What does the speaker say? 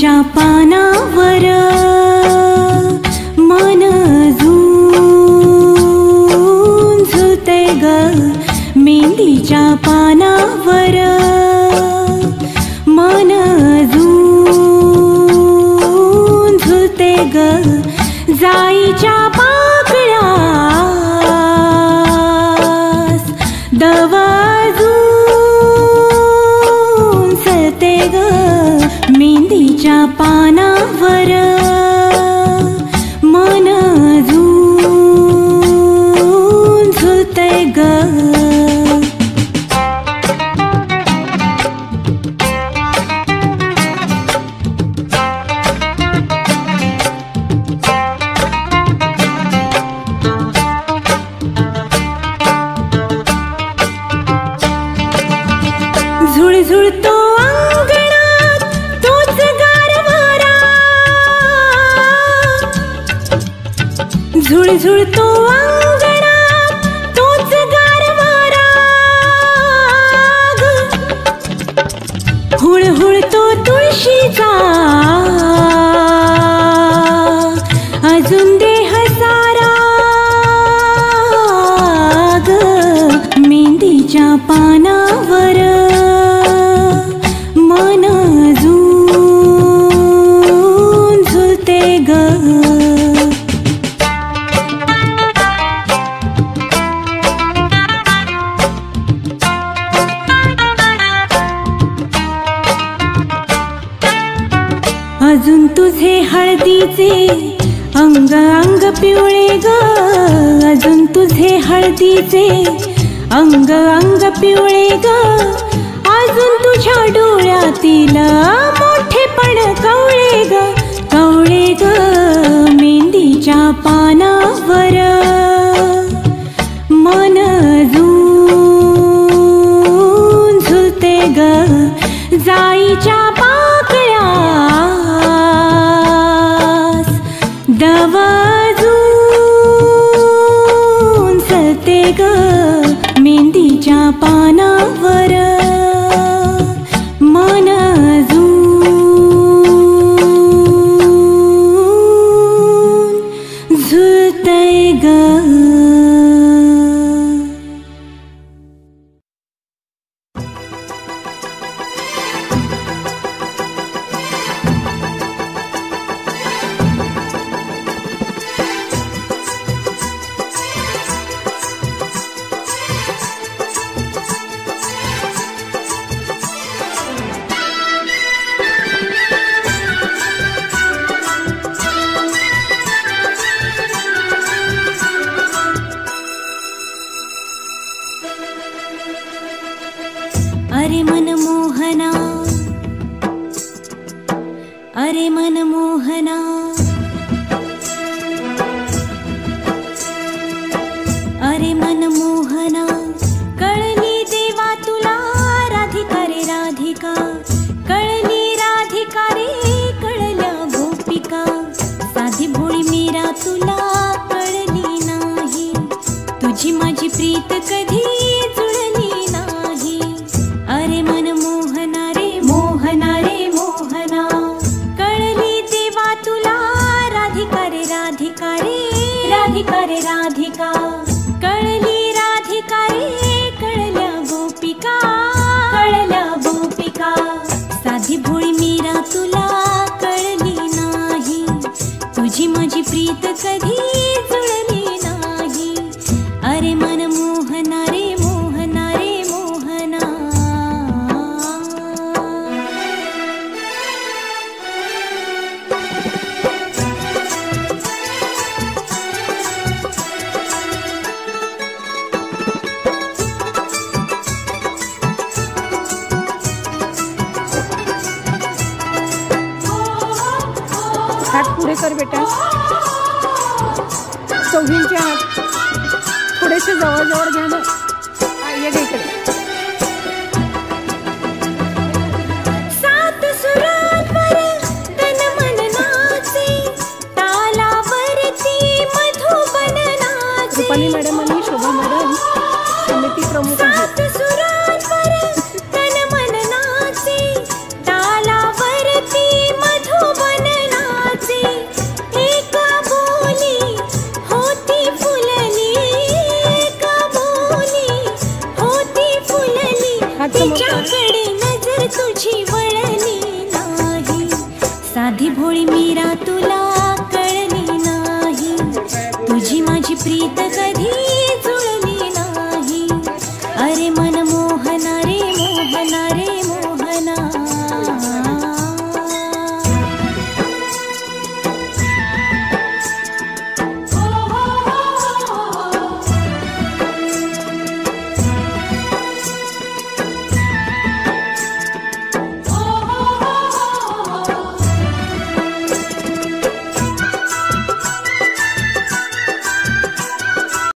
मेहंदीच्या पानावर मन झुलते ग, मेहंदीच्या पानावर मन झुलते ग, जाईच्या पाकळ्यास दवाजून सलते ग, मेहंदीच्या पानावर मन झुलते ग. झुळझुळतो अंगणात तोच गारवारा, झुळझुळतो अंगणात तोच गारवारा, हुळहुळतो तुळशीचा अजून देह सारा ग, मेहंदीच्या पानावर मन झुलते ग. अजून तुझे हळदीचे अंग अंग पिवळे ग, अजून तुझे हळदीचे अंग अंग पिवळे ग, अजून तुझ्या डोळ्यातील मोठेपण कवळे ग, कवळे ग, मेहंदीच्या पानावर मन झुलते ग, जाईच्या पाकळ्यास दवाजून सलते ग, मेहंदीच्या पानावर मन झुलते ग. अरे मनमोहना, अरे मनमोहना, अरे मनमोहना, कळली देवा तुला राधिका रे राधिका, कळली राधिका रे कळल्या गोपिका, साधी भोळी मीरा तुला कळली नाही, तुझी माझी प्रीत कधी जुळली नाही. अरे मनमोहना रे मोहना रे मोहना, कळली देवा तुला राधिका रे राधिका रे, राधिका रे राधिका, कळली राधिका रे कळल्या गोपिका, कळल्या गोपिका, साधी भोळी मीरा तुला कळली नाही, तुझी माझी प्रीत कधी जुळली नाही. अरे मनमोहना रे मोहना रे मोहना. हात पुढे कर बेटा, चौघींचे हात थोडेसे जवळ जवळ घ्या ना, ये गे इकडे. सात सुरांवर तन मन नाचे, तालावरती मधुबन नाचे. रुपाली मॅडम आणि शोभा मॅडम समिती प्रमुख आहेत. सात सुरांवर तन मन नाचे, तालावरती मधु भोळी मीरा तुला कळली नाही, तुझी माझी प्रीत